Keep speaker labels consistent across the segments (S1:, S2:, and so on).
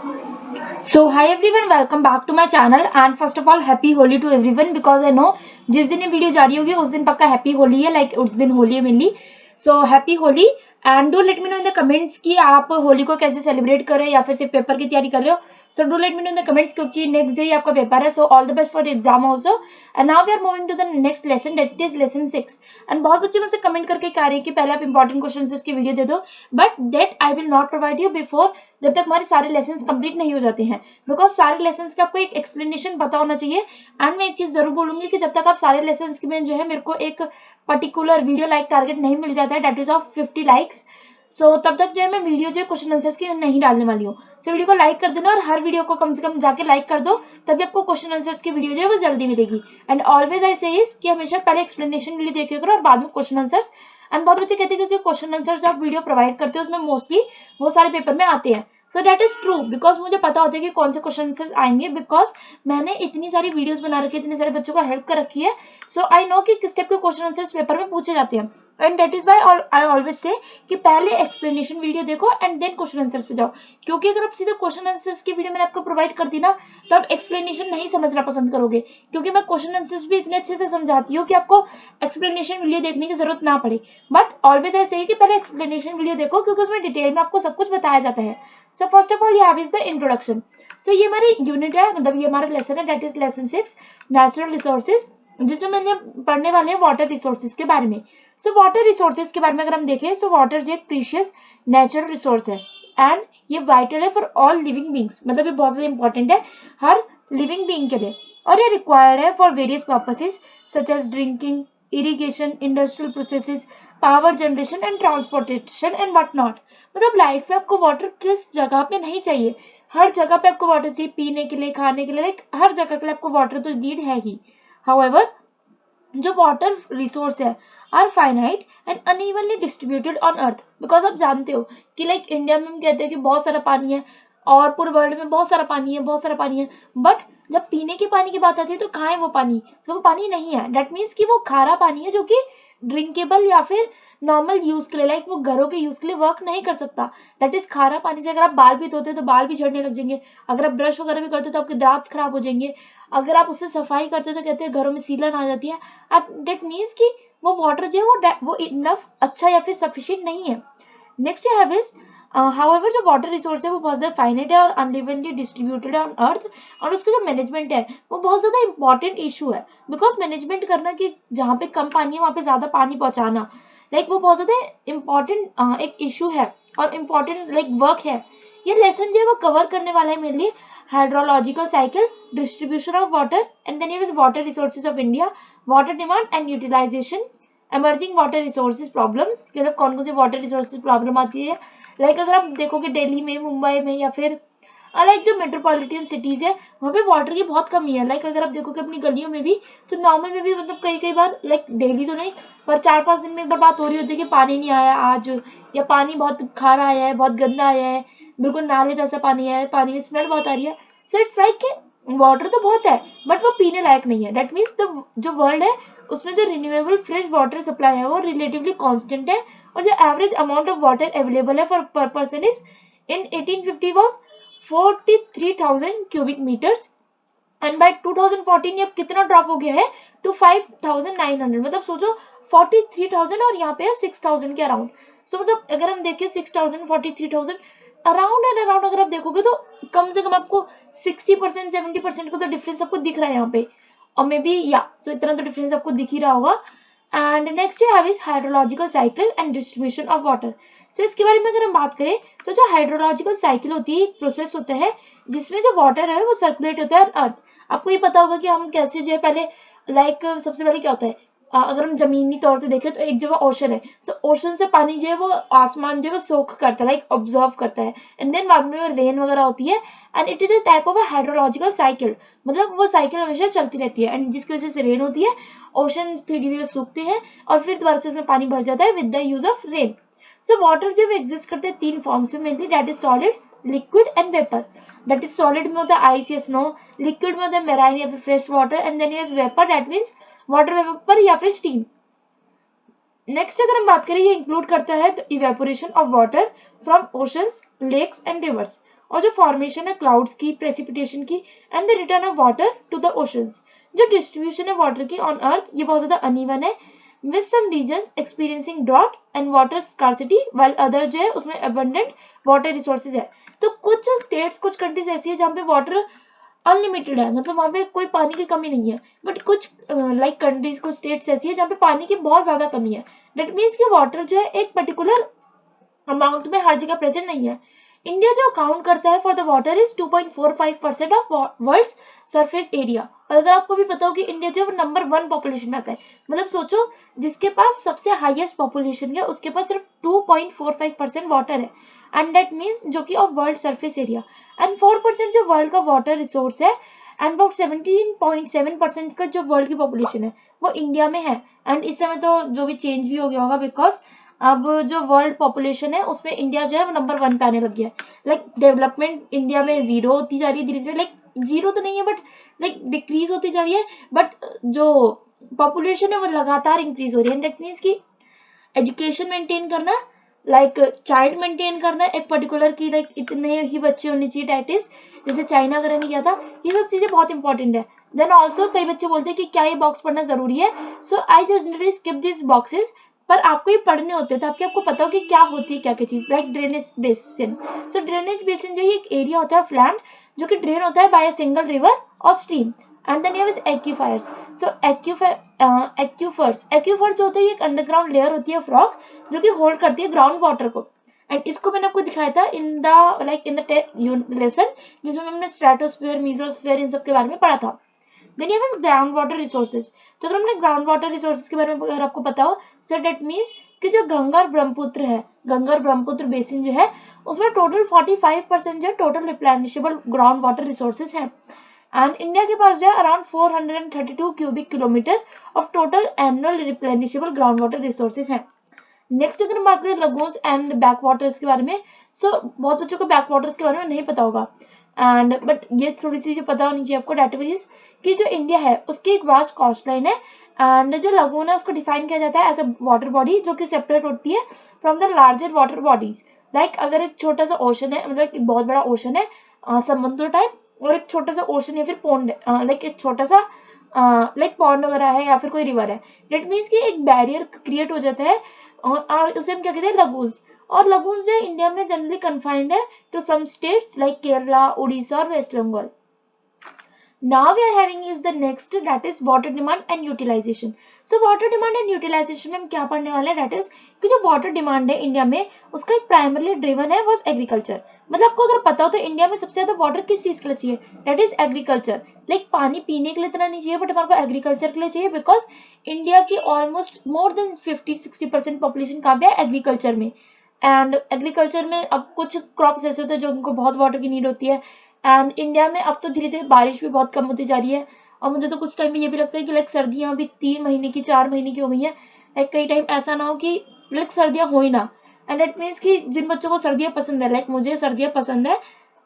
S1: So hi everyone, welcome back to my channel and first of all happy Holi to everyone because I know जिस दिन ये video जारी होगी उस दिन पक्का हैप्पी होली है, लाइक उस दिन होली है mainly. So happy Holi and do let me know in the comments कि आप होली को कैसे सेलिब्रेट कर रहे हैं या फिर सिर्फ पेपर की तैयारी कर रहे हो. So do let me know in the comments क्योंकि नेक्स्ट डे ही आपका पेपर है. So all the best for exam also. And now we are moving to the next lesson that is lesson 6. And बहुत बच्चे मुझसे comment करके कह रहे हैं कि पहले आप इंपॉर्टेंट क्वेश्चन की वीडियो दे दो, but that I will not provide you before, जब तक हमारे सारे लेसन कंप्लीट नहीं हो जाते हैं. बिकॉज सारे लेसन का आपको एक एक्सप्लेनेशन पता होना चाहिए. एंड मैं एक चीज जरूर बोलूंगी कि जब तक आप सारे लेसन में जो है मेरे को एक पर्टिकुलर वीडियो लाइक टारगेट नहीं मिल जाता है, दैट इज ऑफ 50 लाइक्स. सो तब तक जो है मैं वीडियो जो क्वेश्चन आंसर्स की नहीं डालने वाली हूँ. सो वीडियो को लाइक कर देना और हर वीडियो को कम से कम जाके लाइक कर दो, तभी आपको क्वेश्चन आंसर्स की वीडियो जो है वो जल्दी मिलेगी. एंड ऑलवेज आई से कि हमेशा पहले एक्सप्लेनेशन वीडियो देखिए करो और बाद में क्वेश्चन आंसर्स. एंड बहुत बच्चे कहते हैं क्योंकि क्वेश्चन आंसर्स आप वीडियो प्रोवाइड करते हो उसमें मोस्टली वो सारे पेपर में आते हैं. So that is true because मुझे पता होता है कि कौन से क्वेश्चन आंसर्स आएंगे, बिकॉज मैंने इतनी सारी वीडियोस बना रखी है, इतने सारे बच्चों को हेल्प कर रखी है. सो आई नो कि किस टाइप के क्वेश्चन आंसर्स पेपर में पूछे जाते हैं. And that is why I always say कि पहले एक्सप्लेनेशन वीडियो देखो एंड देन क्वेश्चन आंसर्स पे जाओ. क्योंकि अगर आप सीधे क्वेश्चन आंसर्स की वीडियो मैंने आपको प्रोवाइड कर दी ना, तो आप एक्सप्लेनेशन नहीं समझना पसंद करोगे. क्योंकि मैं क्वेश्चन आंसर्स भी इतने अच्छे से समझाती हूँ कि आपको एक्सप्लेनेशन वीडियो देखने की जरूरत ना पड़े. बट ऑलवेज ऐसे ही कि पहले एक्सप्लेनेशन वीडियो देखो क्योंकि उसमें डिटेल में आपको सब कुछ बताया जाता है. So first of all you have is the introduction. So ये हमारी यूनिट है, मतलब ये हमारा लेसन है, that is lesson 6 natural resources, जिसमें मैंने पढ़ने वाले हैं वाटर रिसोर्सेज के बारे में. सो वाटर रिसोर्सेज के बारे में अगर हम देखें, सो वाटर जो एक प्रीशियस नेचुरल रिसोर्स है एंड ये वाइटल है फॉर ऑल लिविंग बींग्स, मतलब ये बहुत ज्यादा इंपॉर्टेंट है हर लिविंग बींग के लिए. और ये रिक्वायर्ड है for various purposes such as drinking, irrigation, industrial processes, power generation and transportation and what not. मतलब लाइफ में आपको वाटर किस जगह पे नहीं चाहिए, हर जगह पे आपको वाटर चाहिए, पीने के लिए, खाने के लिए, लाइक हर जगह के लिए आपको वाटर तो नीड है ही. हाउएवर जो वाटर रिसोर्स है are finite and unevenly distributed on earth. Because आप जानते हो कि लाइक इंडिया में हम कहते हैं कि बहुत सारा पानी है और पूरे वर्ल्ड में बहुत सारा पानी है, बहुत सारा पानी है, बट जब पीने के पानी की बात आती है तो कहाँ है वो पानी. तो वो पानी नहीं है. दैट मीन्स कि वो खारा पानी है जो कि ड्रिंकेबल या फिर नॉर्मल यूज के लिए, लाइक वो घरों के यूज के लिए वर्क नहीं कर सकता. दैट इज खारा पानी से अगर आप बाल भी धोते हो तो बाल भी झड़ने लग जाएंगे, अगर आप ब्रश वगैरह भी करते हो तो आपके दांत खराब हो जाएंगे, अगर आप उससे सफाई करते हो तो कहते हैं घरों में सीलन आ जाती है. दैट मीन्स कि वो वाटर जो है वो इनफ अच्छा या फिर सफिशिएंट नहीं है. Next you have is however जो वाटर रिसोर्स है वो बहुत ज्यादा फाइनाइट है और अनइवनली डिस्ट्रीब्यूटेड है ऑन अर्थ. और उसका जो मैनेजमेंट है वो बहुत ज्यादा इंपॉर्टेंट इशू है. बिकॉज मैनेजमेंट करना कि जहाँ पे कम पानी है वहाँ पे ज्यादा पानी पहुंचाना, लाइक वो बहुत ज्यादा इंपॉर्टेंट एक इशू है और इम्पोर्टेंट लाइक वर्क है. ये लेसन जो है वो कवर करने वाला है mainly hydrological cycle, distribution of water, and then here is water resources of India, water demand and utilization, emerging water resources problems. मतलब कौन कौन सी वाटर रिसोर्सेज प्रॉब्लम आती है, लाइक अगर आप देखोगे दिल्ली में, मुंबई में या फिर लाइक जो मेट्रोपॉलिटन सिटीज है वहाँ पे वाटर की बहुत कमी है. लाइक अगर आप देखोगे अपनी गलियों में भी तो नॉर्मल में भी मतलब कई कई बार, लाइक डेली तो नहीं पर 4-5 दिन में एक बार बात हो रही होती है कि पानी नहीं आया आज, या पानी बहुत खारा आया है, बहुत गंदा आया है, बिल्कुल नाले जैसा पानी आया है, पानी में स्मेल बहुत आ रही है. सो इट्स लाइक कि वाटर तो बहुत है बट वो पीने लायक नहीं है. दैट मीन्स जो वर्ल्ड है उसमें जो रिन्यूएबल फ्रेश वाटर सप्लाई है वो रिलेटिवली कांस्टेंट है. और जो average amount of water available है for per person is in 1850 was 43,000 cubic metres and by 2014 ये कितना ड्रॉप हो गया है टू 5,900. मतलब सोचो 43,000 और यहाँ पे है 6,000 के अराउंड. सो मतलब अगर हम देखें 6,000 43,000 अराउंड एंड अराउंड अगर आप देखोगे तो कम से कम आपको 60% 70% का तो डिफरेंस आपको दिख रहा है यहाँ पे. और मे बी या सो इतना तो डिफरेंस आपको दिख ही रहा होगा. And next you have is hydrological cycle and distribution of water. So इसके बारे में अगर हम बात करें तो जो हाइड्रोलॉजिकल साइकिल होती है एक प्रोसेस होता है जिसमें जो वाटर है वो सर्कुलेट होता है अर्थ. आपको ये पता होगा कि हम कैसे जो है पहले, लाइक सबसे पहले क्या होता है, अगर हम जमीनी तौर से देखें तो एक जगह ओशन है. सो ओशन से पानी जो है वो आसमान जो है वो सोख करता है, लाइक ऑब्जर्व करता है, एंड देन बाद में रेन वगैरह होती है. And it is a type of a hydrological cycle. मतलब वो साइकिल हमेशा चलती रहती है एंड जिसकी वजह से रेन होती है, ओशन धीरे धीरे सूखते हैं और फिर दोबारा से उसमें पानी भर जाता है with the use of rain. So water जो एग्जिस्ट करते हैं 3 फॉर्म्स में mainly, that is solid, liquid and vapour. That is solid में होता है आइस या स्नो, लिक्विड में होता है मेराइन या फिर fresh water, and then is vapour, that means water vapour या फिर स्टीम. नेक्स्ट अगर हम बात करें ये इंक्लूड करता है evaporation of water from oceans, lakes and rivers. और जो फॉर्मेशन है क्लाउड्स की, प्रेसिपिटेशन की, and the return of water to the oceans. जो डिस्ट्रीब्यूशन है वाटर की ऑन अर्थ ये बहुत ज्यादा अनइवन है, with some regions experiencing drought and water scarcity while other जो है उसमें अबंडेंट वाटर रिसोर्सेज है। तो कुछ स्टेट्स, कुछ कंट्रीज ऐसी है जहाँ पे वाटर अनलिमिटेड है, मतलब वहां पे कोई पानी की कमी नहीं है, बट कुछ लाइक कंट्रीज, कुछ स्टेट्स ऐसी है जहाँ पे पानी की बहुत ज्यादा कमी है। दैट मीन्स कि वाटर जो है एक पर्टिकुलर अमाउंट में हर जगह प्रेजेंट नहीं है। इंडिया जो अकाउंट करता है for the water is 2.45% of world's surface area. और अगर आपको भी पता हो कि इंडिया जो है नंबर 1 पॉपुलेशन में आता है, मतलब सोचो जिसके पास सबसे हाईएस्ट पॉपुलेशन है उसके पास सिर्फ 2.45% वाटर है, एंड दैट मीन्स जो कि of world surface area, and 4% जो वर्ल्ड का वाटर रिसोर्स है, एंड अबाउट 17.7% का जो वर्ल्ड की पॉपुलेशन है वो इंडिया में है। एंड इस समय तो जो भी चेंज भी हो गया होगा, बिकॉज अब जो वर्ल्ड पॉपुलेशन है उसमें इंडिया जो है वो नंबर 1 पे आने लग गया है। लाइक डेवलपमेंट इंडिया में जीरो होती जा रही है धीरे धीरे, लाइक जीरो तो नहीं है बट लाइक डिक्रीज होती जा रही है, बट जो पॉपुलेशन है वो लगातार इंक्रीज हो रही है। दैट मीन्स की एजुकेशन मेंटेन करना, लाइक चाइल्ड मेंटेन करना एक पर्टिकुलर की, लाइक इतने ही बच्चे होने चाहिए डेट, जैसे चाइना वगैरह ने किया था, ये सब चीजें बहुत इंपॉर्टेंट है। देन ऑल्सो कई बच्चे बोलते हैं कि क्या ये बॉक्स पढ़ना जरूरी है, so I generally skip this boxes, पर आपको ये पढ़ने होते हैं ताकि आपको पता हो कि क्या होती है क्या क्या चीज। लाइक ड्रेनेज बेसिन, सो ड्रेनेज बेसिन जो है एक एरिया होता है ऑफ लैंड जो कि ड्रेन होता है बाय अ सिंगल रिवर और स्ट्रीम, एंड देन इज एक्यूफायर्स। सो एक्यूफर्स जो होता है एक अंडरग्राउंड लेयर होती है ऑफ रॉक जो कि होल्ड करती है ग्राउंड वाटर को, एंड इसको मैंने आपको दिखाया था इन द लेसन जिसमें हमने स्ट्रेटोस्फीयर, मीसोस्फीयर इन सब के बारे में पढ़ा था। देन ये ग्राउंड वाटर रिसोर्सेज, तो अगर हमने ग्राउंड वाटर रिसोर्सेज के बारे में अगर आपको पता हो, सो दैट मीन्स कि जो गंगा और ब्रह्मपुत्र है, गंगा और ब्रह्मपुत्र बेसिन जो है उसमें टोटल 45% जो total replenishable ground water resources है, एंड इंडिया के पास जो है around 432 cubic kilometre of total annual replenishable ground water resources है। नेक्स्ट अगर हम बात करें लगून्स एंड बैक वाटर्स के बारे में, सो बहुत बच्चों को बैक वाटर्स के बारे में नहीं पता होगा, एंड बट ये थोड़ी सी पता होनी चाहिए आपको डेटाबेस कि जो इंडिया है उसकी एक वास्ट कोस्ट लाइन है, एंड जो लगून है उसको डिफाइन किया जाता है एज अ वाटर बॉडी जो कि सेपरेट होती है from the larger water bodies. Like अगर एक छोटा सा ओशन है, मतलब एक बहुत बड़ा ओशन है समुद्र टाइप, और एक छोटा सा ओशन या फिर पॉन्ड, लाइक एक छोटा सा लाइक पॉन्ड वगैरह है या फिर कोई रिवर है, डेट मीन्स कि एक बैरियर क्रिएट हो जाता है, और उसे हम क्या कहते हैं लगून्स। और लगून्स जो है इंडिया में जनरली कन्फाइंड है to some states like Kerala, Orissa और West Bengal. Now we are having is the next, that is water demand and utilization. So water demand and utilization में हम क्या पढ़ने वाले हैं, that is कि जो water demand है इंडिया में उसका एक primarily driven है was agriculture। मतलब आपको अगर पता हो तो इंडिया में सबसे ज्यादा वाटर किस चीज के लिए चाहिए, that is agriculture। लाइक पानी पीने के लिए इतना नहीं चाहिए बट हमारे को एग्रीकल्चर के लिए चाहिए, बिकॉज इंडिया की ऑलमोस्ट मोर देन 50-60% पॉपुलेशन कहाँ पे है, एग्रीकल्चर में। एंड एग्रीकल्चर में अब कुछ क्रॉप्स ऐसे होते हैं जो उनको बहुत वाटर की नीड होती है, एंड इंडिया में अब तो धीरे धीरे बारिश भी बहुत कम होती जा रही है, और मुझे तो कुछ टाइम में ये भी लगता है कि लाइक सर्दियां भी 3 महीने की, 4 महीने की हो गई हैं। लाइक कई टाइम ऐसा ना हो कि लाइक सर्दियां हो ही ना, एंड दैट मीन्स कि जिन बच्चों को सर्दियां पसंद है, लाइक मुझे सर्दियां पसंद है,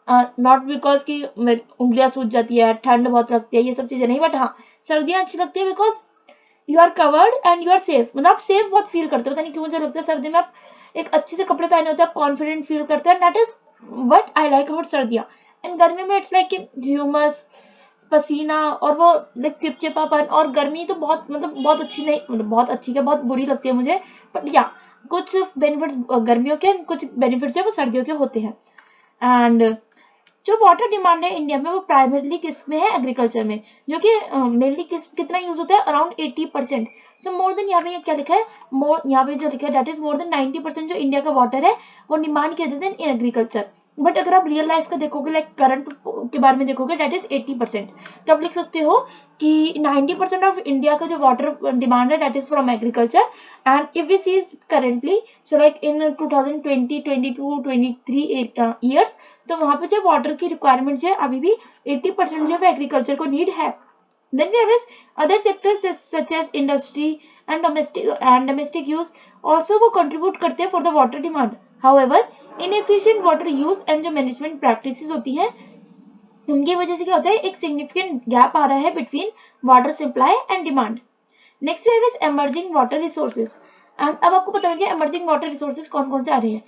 S1: नॉट बिकॉज कि उंगलियां सूज जाती है, ठंड बहुत लगती है, ये सब चीजें नहीं, बट हाँ सर्दियां अच्छी लगती है because you are covered and you are safe, मतलब आप सेफ बहुत फील करते हो, पता नहीं क्यों मुझे लगता है सर्दी में आप एक अच्छे से कपड़े पहने होते हैं, आप कॉन्फिडेंट फील करते हैं, that is what I like about सर्दियां। एंड गर्मी में इट्स लाइक ह्यूमस, पसीना और वो लाइक चिपचिपापन, और गर्मी तो बहुत मतलब बहुत अच्छी नहीं, मतलब बहुत अच्छी क्या बहुत बुरी लगती है मुझे, बट या कुछ बेनिफिट्स गर्मियों के, कुछ बेनिफिट्स है वो सर्दियों के होते हैं। एंड जो वाटर डिमांड है इंडिया में वो प्राइमरीली किस में है, एग्रीकल्चर में, जो कि मेनली कितना यूज होता है, अराउंड 80%। सो मोर देन यहाँ पे क्या लिखा है, मोर यहाँ पे जो लिखा है दैट इज मोर देन 90% जो इंडिया का वाटर है वो डिमांड किया जाता है इन एग्रीकल्चर। बट अगर आप रियल लाइफ का देखोगे, लाइक करंट के बारे में देखोगे, दैट इज 80%। तो आप लिख सकते हो कि 90% ऑफ इंडिया का जो वाटर डिमांड है that is from agriculture. And if we see currently, so like in 2020, 22, 23 years, तो वहां पे जो वाटर की रिक्वायरमेंट है अभी भी 80% जो है एग्रीकल्चर को नीड है। Then there is other sectors such as industry and domestic use also वो contribute करते हैं for the water demand. However, inefficient water use and जो management practices होती हैं उनकी वजह से क्या होता है, एक significant gap आ रहा है between water supply and demand. Next we have is emerging water resources. And अब आपको पता है emerging water resources कौन कौन से आ रहे हैं।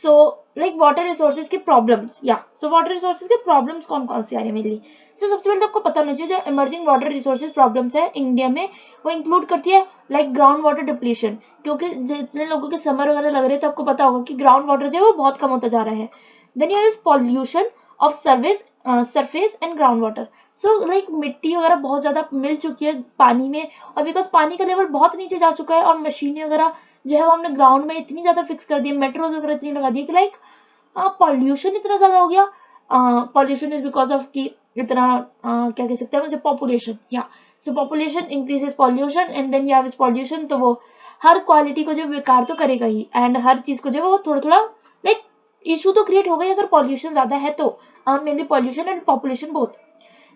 S1: सो लाइक वाटर रिसोर्सेज के प्रॉब्लम्स, या सो वाटर रिसोर्सेज के प्रॉब्लम्स कौन कौन से आ रहे हैं मेनली। सो सबसे पहले तो आपको पता होना चाहिए जो इमर्जिंग वाटर रिसोर्सेज प्रॉब्लम्स है इंडिया में, वो इंक्लूड करती है लाइक ग्राउंड वाटर डिप्लीशन, क्योंकि जितने लोगों के समर वगैरह लग रहे हैं तो आपको पता होगा कि ग्राउंड वाटर जो है वो बहुत कम होता जा रहा है। Then you have pollution of surface and ground water. So like मिट्टी वगैरह बहुत ज्यादा मिल चुकी है पानी में, और बिकॉज पानी का लेवल बहुत नीचे जा चुका है, और मशीनें वगैरह जो है वो हमने ग्राउंड में इतनी ज्यादा फिक्स कर दी, मेट्रोज वगैरह इतनी लगा दी कि लाइक पॉल्यूशन इतना ज्यादा हो गया। पॉल्यूशन इज बिकॉज ऑफ कि इतना क्या कह सकते हैं उसे, पॉपुलेशन, या so population increases pollution, and then you have pollution, तो वो हर क्वालिटी को जो बेकार तो करेगा ही, एंड हर चीज को जो है वो थोड़ा थोड़ा लाइक इशू तो क्रिएट होगा ही अगर पॉल्यूशन ज्यादा है तो, mainly pollution and population both.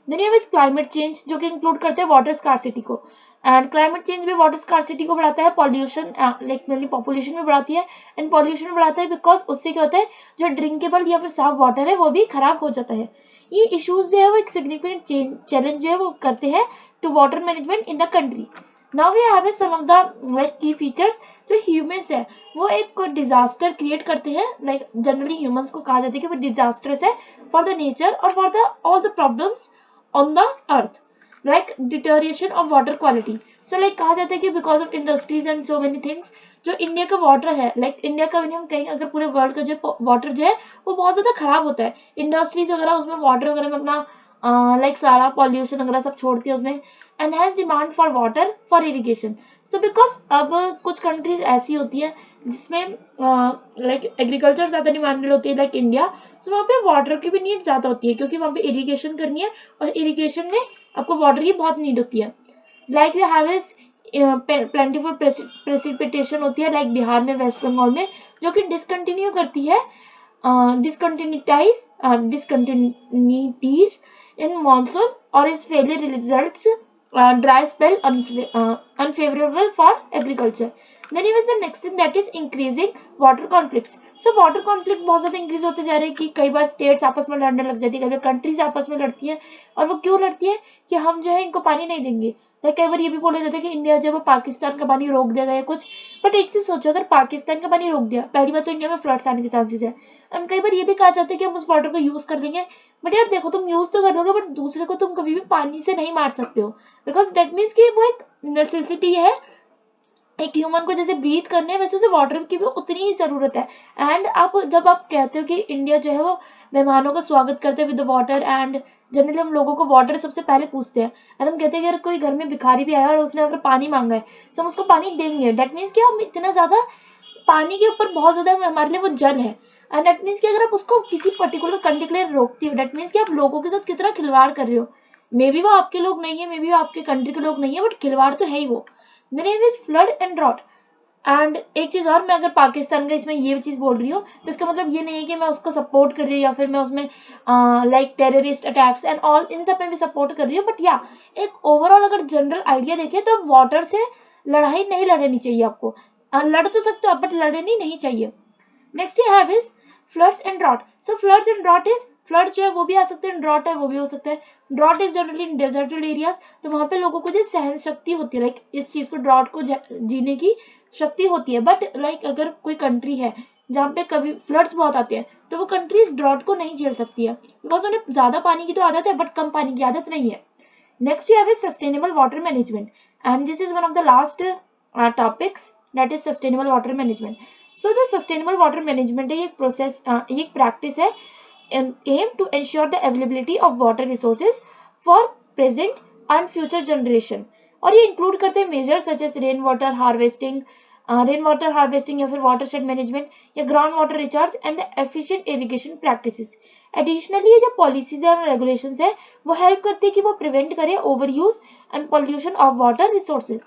S1: Then you have climate change जो कि इंक्लूड करते हैं वाटर स्कार्सिटी को, एंड क्लाइमेट चेंज भी वाटर स्कार्सिटी को बढ़ाता है, पॉल्यूशन लाइक मेनली पॉपुलेशन भी बढ़ाती है, एंड पॉल्यूशन बढ़ाता है बिकॉज उससे क्या होता है जो ड्रिंकेबल या फिर साफ वाटर है वो भी खराब हो जाता है। ये इश्यूज जो है वो एक सिग्निफिकेंट चैलेंज जो है वो करते हैं to water management in the country. Now we have some of the like key features. जो ह्यूमंस है वो एक डिजास्टर क्रिएट करते हैं, लाइक जनरली ह्यूमंस को कहा जाता है कि वो डिजास्टर्स है फॉर द नेचर और for the all the problems on the earth, like deterioration of water quality. So like कहा जाता है कि because of industries and so many things, जो इंडिया का वाटर है, लाइक इंडिया का हम कहेंगे अगर पूरे वर्ल्ड का जो वाटर जो है वो बहुत ज्यादा खराब होता है। इंडस्ट्रीज वगैरह उसमें वाटर वगैरह में अपना लाइक सारा पॉल्यूशन वगैरह सब छोड़ती है उसमें, and has demand for water for irrigation. So because अब कुछ कंट्रीज ऐसी होती है जिसमें लाइक एग्रीकल्चर ज्यादा डिमांडेड होती है लाइक इंडिया, सो वहाँ पे वाटर की भी नीड ज्यादा होती है क्योंकि वहाँ पे इरिगेशन करनी है, और इरिगेशन में आपको वाटर की बहुत नीड होती है। Like we have is plentiful precipitation होती है लाइक बिहार में, वेस्ट बंगाल में, जो कि डिसकंटिन्यू करती है discontinuities in monsoon or its failure results dry spell unfavorable for agriculture. Then is the next thing that is increasing water conflicts. So water conflict बहुत ज्यादा इंक्रीज होते जा रहे हैं कि कई बार स्टेट्स आपस में लड़ने लग जाती है, कई बार कंट्रीज आपस में लड़ती हैं, और वो क्यों लड़ती है कि हम जो है इनको पानी नहीं देंगे। तो कई बार ये भी बोला जाता है कि इंडिया जब वो पाकिस्तान का पानी रोक देगा या कुछ, बट एक चीज सोचो अगर पाकिस्तान का पानी रोक दिया, पहली बात तो इंडिया में फ्लड्स आने के चांसेस है, एंड कई बार ये भी कहा जाता है कि हम उस वाटर को यूज कर लेंगे, बट यार देखो तुम यूज तो कर लोगे बट दूसरे को तुम कभी भी पानी से नहीं मार सकते हो, बिकॉज डेट मीन्स कि वो एक नेसेसिटी है, एक ह्यूमन को जैसे ब्रीथ करने वैसे उसे वाटर की भी उतनी ही जरूरत है। एंड आप जब आप कहते हो कि इंडिया जो है वो मेहमानों का स्वागत करते हैं विद वाटर, एंड जनरली हम लोगों को वाटर सबसे पहले पूछते हैं, एंड हम कहते हैं कि अगर कोई घर में भिखारी भी आया और उसने अगर पानी मांगा है तो हम उसको पानी देंगे, डेट मीन्स कि हम इतना ज्यादा पानी के ऊपर बहुत ज्यादा हमारे लिए वो जल है, एंड डेट मीन्स कि अगर आप उसको किसी पर्टिकुलर कंट्री के लिए रोकती हो, डेट मीन्स कि आप लोगों के साथ कितना खिलवाड़ कर रहे हो। मे बी वो आपके लोग नहीं है, मे बी वो आपके कंट्री के लोग नहीं है, बट खिलवाड़ तो है ही वो। The name is flood and drought. And एक चीज और, मैं अगर पाकिस्तान का इसमें ये चीज बोल रही हूँ तो इसका मतलब ये नहीं है कि मैं उसको सपोर्ट कर रही हूँ या फिर मैं उसमें like terrorist attacks and all in सब में भी सपोर्ट कर रही हूँ, बट या एक ओवरऑल अगर जनरल आइडिया देखें तो वाटर से लड़ाई नहीं लड़नी चाहिए आपको। लड़ तो सकते हो बट लड़नी नहीं चाहिए। Next you have is floods and drought. So floods and drought is, flood जो है वो भी आ सकते हैं, ड्रॉट है वो भी हो सकता है। Drought is generally in deserted areas, तो वहां पे लोगों को जो सहन शक्ति होती है लाइक इस चीज को ड्रॉट को जीने की शक्ति होती है, बट लाइक अगर कोई कंट्री है जहाँ पे कभी फ्लड्स बहुत आते हैं तो वो कंट्री इस ड्रॉट को नहीं झेल सकती है, बिकॉज उन्हें ज्यादा पानी की तो आदत है बट कम पानी की आदत नहीं है। Next you have is sustainable water management, and this is one of the last topics, that is sustainable water management. So जो सस्टेनेबल वाटर मैनेजमेंट है ये एक प्रोसेस, ये एक प्रैक्टिस है aim to ensure the availability of water resources for present and future generation, और ये include करते हैं measure such as rain water harvesting या फिर वाटर शेड मैनेजमेंट या ground water recharge and efficient irrigation practices. Additionally ये जो policies और रेगुलेशंस है वो हेल्प करती है कि वो प्रिवेंट करे over use and pollution of water resources.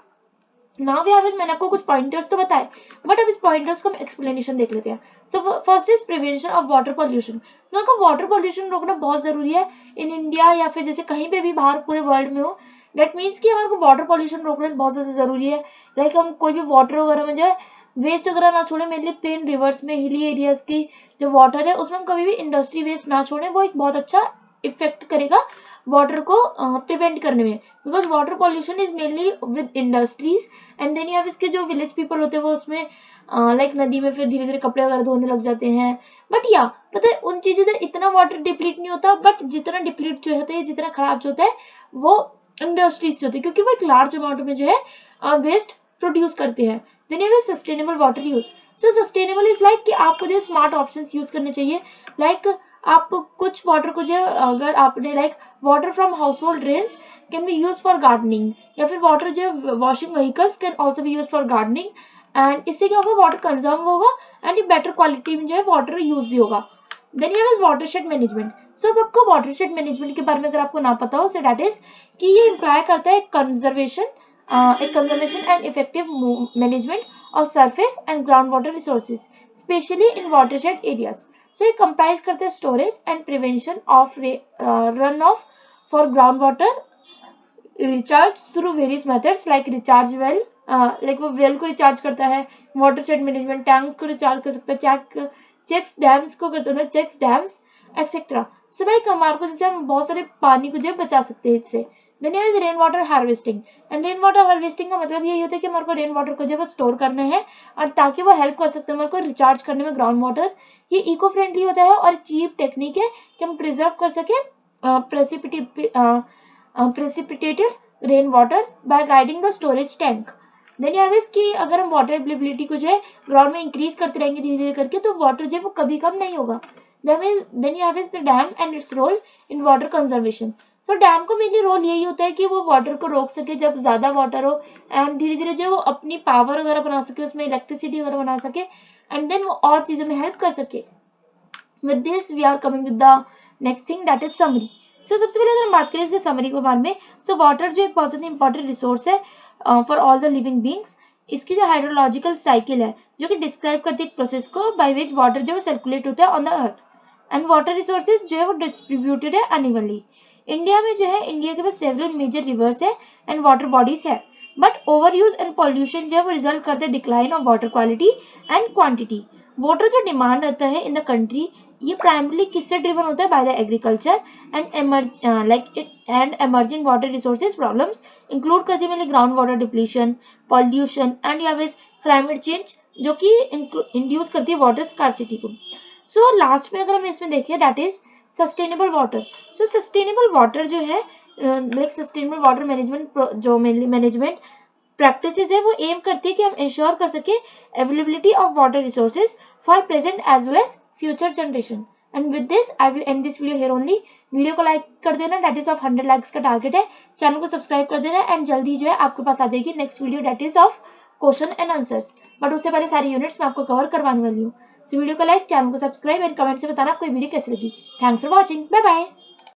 S1: Now we have is, मैंने आपको कुछ पॉइंटर्स तो बताए, बट अब इस पॉइंटर्स को हम एक्सप्लेनेशन देख लेते हैं। So first is prevention of water pollution. तो वाटर पॉल्यूशन रोकना बहुत जरूरी है इन इंडिया या फिर जैसे कहीं पे भी बाहर पूरे वर्ल्ड में हो, दैट मीन्स कि हमारे को वाटर पॉल्यूशन रोकना बहुत ज्यादा जरूरी है। लाइक हम कोई भी वाटर वगैरह में जो है वेस्ट वगैरह ना छोड़े, मेनली प्लेन रिवर्स में हिली एरियाज की जो वाटर है उसमें हम कभी भी इंडस्ट्री वेस्ट ना छोड़े, वो एक बहुत अच्छा इफेक्ट करेगा वाटर को प्रिवेंट करने में, because water pollution is mainly with industries and then you have इसके जो विलेज पीपल होते हैं वो उसमें लाइक नदी में फिर धीरे धीरे कपड़े वगैरह धोने लग जाते हैं। बट या पता है उन चीजों से इतना वाटर डिप्लीट नहीं होता, बट जितना डिप्लीट जो होता है, जितना खराब जो होता है वो इंडस्ट्रीज से होती है, क्योंकि वो एक लार्ज अमाउंट में जो है वेस्ट प्रोड्यूस करते हैं। देन ये sustainable water use. So sustainable is like कि आपको जो स्मार्ट ऑप्शंस यूज करने चाहिए। लाइक आप कुछ वाटर को जो अगर आपने like water from household drains can be use for gardening, या फिर वाटर जो washing vehicles can also be use for gardening. And इससे क्या होगा, वाटर कंजर्व होगा एंड ये बेटर क्वालिटी में जो है वाटर यूज भी होगा। Then you have watershed management. So अब आपको वाटरशेड मैनेजमेंट के बारे में अगर आपको ना पता हो, सो दैट इज कि ये इम्प्लाई करता है conservation and effective management of surface and ground water resources specially in watershed areas. So ये कंप्राइज करते हैं storage and prevention of runoff for ground water recharge through various methods like recharge well, like वो well को recharge करता है, watershed management tank को recharge कर सकता है, चेक्स डैम्स को कर सकता है, checks dams etcetera. So like हमारे को जैसे हम बहुत सारे पानी को जो बचा सकते हैं इससे। Then is rain water harvesting. And rain water harvesting का मतलब यही होता है कि हमारे को रेन वाटर को जो है स्टोर करना है और ताकि वो हेल्प कर सकते हैं हमारे को रिचार्ज करने में ग्राउंड वाटर। ये इको फ्रेंडली होता है और चीप टेक्निक है कि हम प्रिजर्व कर सके precipitated rain water by guiding the storage tank. Then यह कि अगर हम वाटर अवेलेबिलिटी को जो है ग्राउंड में इंक्रीज करते रहेंगे धीरे धीरे करके, तो वाटर जो है वो कभी कम नहीं होगा। Then you have the dam and its role in water conservation. So dam को मेनली रोल यही होता है कि वो वाटर को रोक सके जब ज्यादा वाटर हो, एंड धीरे धीरे जो वो अपनी पावर वगैरह बना सके, उसमें इलेक्ट्रिसिटी वगैरह बना सके, एंड देन वो और चीजों में हेल्प कर सके। With this we are coming with the next thing that is summary. So सबसे पहले अगर हम बात करें इसके समरी के बारे में, सो वाटर जो एक बहुत ज़्यादा इंपॉर्टेंट रिसोर्स है for all the living beings. इसकी जो हाइड्रोलॉजिकल साइकिल है जो कि डिस्क्राइब करती है एक प्रोसेस को बाय विच वाटर जो है सर्कुलेट होता है on the earth, and water resources जो है वो डिस्ट्रीब्यूटेड है अनइवनली। इंडिया में जो है, इंडिया के पास सेवरल मेजर रिवर्स है एंड वाटर बॉडीज है, but over use and pollution जो है वो रिजल्ट करते हैं decline of water quality and quantity. Water जो डिमांड रहता है इन द कंट्री, ये प्राइमरली किससे ड्रिवन होता है, by the agriculture and emerging water resources problems include करती है ground water depletion, pollution and या क्लाइमेट चेंज जो कि इंड्यूस करती है वाटर स्कार्सिटी को। सो लास्ट में अगर हम इसमें देखें that is sustainable water. So sustainable water जो है लाइक सस्टेनेबल वाटर मैनेजमेंट जो मैनेजमेंट प्रैक्टिसेस है वो एम करती है कि हम इंश्योर कर सके availability of water resources for present as well as future generation. And with this I will end this video here only. Video को लाइक कर देना, दैट इज ऑफ 100 लाइक्स का टारगेट है। चैनल को सब्सक्राइब कर देना एंड जल्दी जो है आपके पास आ जाएगी next video that is of question and answers. But उससे पहले सारी यूनिट्स मैं आपको कवर करवाने वाली हूँ। सो वीडियो को लाइक, चैनल को सब्सक्राइब एंड कमेंट से बताना आपको वीडियो कैसी लगी। Thanks for watching, bye bye.